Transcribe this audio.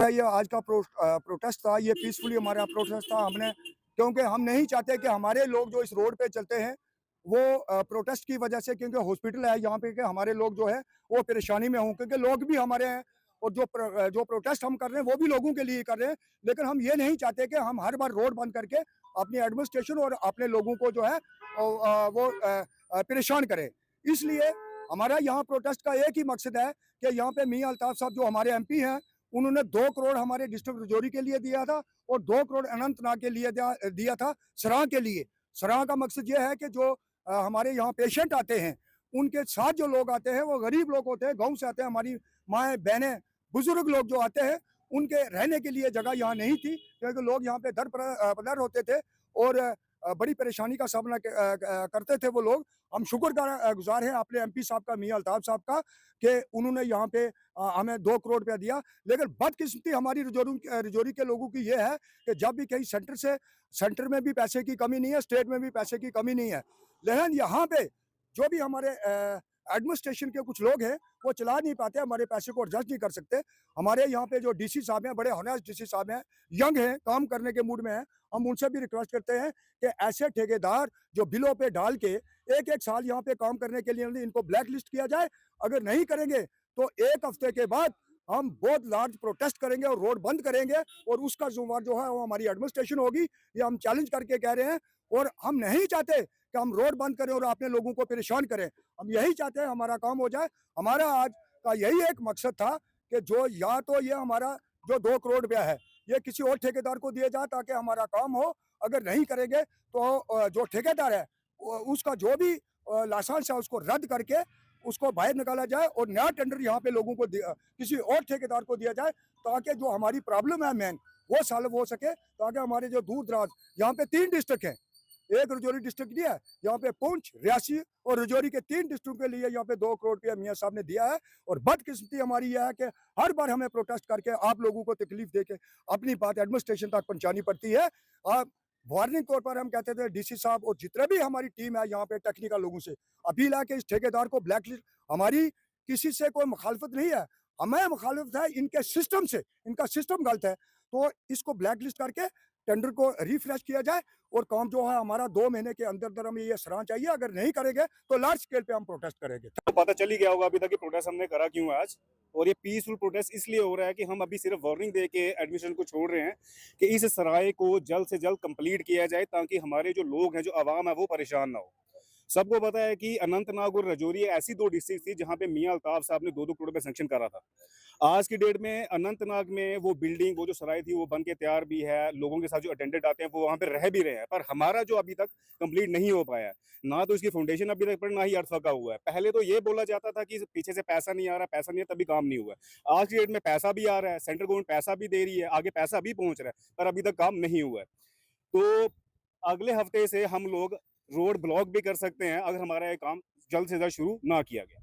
ये आज का प्रोटेस्ट था, ये पीसफुली हमारा प्रोटेस्ट था। हमने क्योंकि हम नहीं चाहते कि हमारे लोग जो इस रोड पे चलते हैं वो प्रोटेस्ट की वजह से, क्योंकि हॉस्पिटल है यहाँ पे, कि हमारे लोग जो है वो परेशानी में हों, क्योंकि लोग भी हमारे हैं और जो प्रोटेस्ट हम कर रहे हैं वो भी लोगों के लिए कर रहे हैं। लेकिन हम ये नहीं चाहते कि हम हर बार रोड बंद करके अपनी एडमिनिस्ट्रेशन और अपने लोगों को जो है परेशान करें। इसलिए हमारा यहाँ प्रोटेस्ट का एक ही मकसद है कि यहाँ पे मियां अल्ताफ साहब जो हमारे एमपी हैं, उन्होंने 2 करोड़ हमारे डिस्ट्रिक्ट रजौरी के लिए दिया था और 2 करोड़ अनंतनाग के लिए दिया था सराह के लिए। सराह का मकसद ये है कि जो हमारे यहाँ पेशेंट आते हैं, उनके साथ जो लोग आते हैं वो गरीब लोग होते हैं, गाँव से आते हैं, हमारी माएँ, बहनें, बुजुर्ग लोग जो आते हैं, उनके रहने के लिए जगह यहाँ नहीं थी, क्योंकि लोग यहाँ पे दर-बदर होते थे और बड़ी परेशानी का सामना करते थे वो लोग। हम गुज़ार हैं अपने एमपी साहब का, मियां अल्ताफ साहब का, कि उन्होंने यहाँ पे हमें 2 करोड़ रुपया दिया। लेकिन बदकिस्मती हमारी रजौरी के लोगों की ये है कि जब भी कहीं सेंटर में भी पैसे की कमी नहीं है, स्टेट में भी पैसे की कमी नहीं है। लेकिन यहाँ पे जो भी हमारे एडमिनिस्ट्रेशन के कुछ लोग हैं, वो चला नहीं पाते, हमारे पैसे को एडजस्ट नहीं कर सकते। हमारे यहाँ पे जो डीसी साहब हैं, बड़े ऑनेस्ट डीसी साहब हैं, यंग हैं, काम करने के मूड में हैं। हम उनसे भी रिक्वेस्ट करते हैं कि ऐसे ठेकेदार जो बिलों पे डाल के 1-1 साल यहाँ पे काम करने के लिए इनको ब्लैक लिस्ट किया जाए। अगर नहीं करेंगे तो 1 हफ्ते के बाद हम बहुत लार्ज प्रोटेस्ट करेंगे और रोड बंद करेंगे और उसका ज़िम्मेवार जो है वो हमारी एडमिनिस्ट्रेशन होगी। ये हम चैलेंज करके कह रहे हैं और हम नहीं चाहते कि हम रोड बंद करें और अपने लोगों को परेशान करें। हम यही चाहते हैं हमारा काम हो जाए। हमारा आज का यही एक मकसद था कि जो या तो ये हमारा जो 2 करोड़ रुपया है, ये किसी और ठेकेदार को दिया जाए ताकि हमारा काम हो। अगर नहीं करेंगे तो जो ठेकेदार है उसका जो भी लाइसेंस है उसको रद्द करके उसको बाहर निकाला जाए और नया टेंडर यहाँ पे लोगों को किसी और ठेकेदार को दिया जाए, ताकि जो हमारी प्रॉब्लम है मेन वो सॉल्व हो सके, ताकि हमारे जो दूर दराज यहाँ पे 3 डिस्ट्रिक्ट हैं, एक रजौरी डिस्ट्रिक्ट नहीं है, यहाँ पे पुंछ, रियासी और रजौरी के 3 डिस्ट्रिक्ट के लिए यहाँ पे 2 करोड़ रुपया मियां साहब ने दिया है। और बदकिस्मती हमारी यह है कि हर बार हमें प्रोटेस्ट करके आप लोगों को तकलीफ देके अपनी बात एडमिनिस्ट्रेशन तक पहुंचानी पड़ती है। आप वार्निंग तौर पर हम कहते थे डीसी साहब और जितने भी हमारी टीम है यहाँ पे टेक्निकल लोगों से अपील है कि इस ठेकेदार को ब्लैक लिस्ट, हमारी किसी से कोई मुखालफत नहीं है, हमें मुखालफत है इनके सिस्टम से, इनका सिस्टम गलत है। तो इसको ब्लैक लिस्ट करके टेंडर को रिफ्रेश किया जाए और काम जो है हमारा 2 महीने के अंदर हमें ये सराहना चाहिए। अगर नहीं करेंगे तो लार्ज स्केल पे हम प्रोटेस्ट करेंगे। तो पता चल ही गया होगा अभी तक कि प्रोटेस्ट हमने करा क्यों है आज। और ये पीसफुल प्रोटेस्ट इसलिए हो रहा है कि हम अभी सिर्फ वार्निंग दे के एडमिशन को छोड़ रहे हैं कि इस सराय को जल्द से जल्द कंप्लीट किया जाए, ताकि हमारे जो लोग हैं, जो आवाम है, वो परेशान ना हो। सबको पता है कि अनंतनाग और रजौरी ऐसी 2 डिस्ट्रिक्ट थी जहां पे मियां अल्ताफ साहब ने 2-2 करोड़ रुपए सैंक्शन करा था। आज की डेट में अनंतनाग में वो बिल्डिंग, वो जो सराय थी, वो बन के तैयार भी है, लोगों के साथ जो अटेंडेंट आते हैं वो वहां पे रह भी रहे हैं, पर हमारा जो अभी तक कंप्लीट नहीं हो पाया है, ना तो इसकी फाउंडेशन अभी तक पर ना ही अर्थ पका हुआ है। पहले तो ये बोला जाता था कि पीछे से पैसा नहीं आ रहा, पैसा नहीं है, तभी काम नहीं हुआ है। आज की डेट में पैसा भी आ रहा है, सेंट्रल गवर्नमेंट पैसा भी दे रही है, आगे पैसा भी पहुंच रहा है, पर अभी तक काम नहीं हुआ है। तो अगले हफ्ते से हम लोग रोड ब्लॉक भी कर सकते हैं अगर हमारा ये काम जल्द से जल्द शुरू ना किया गया।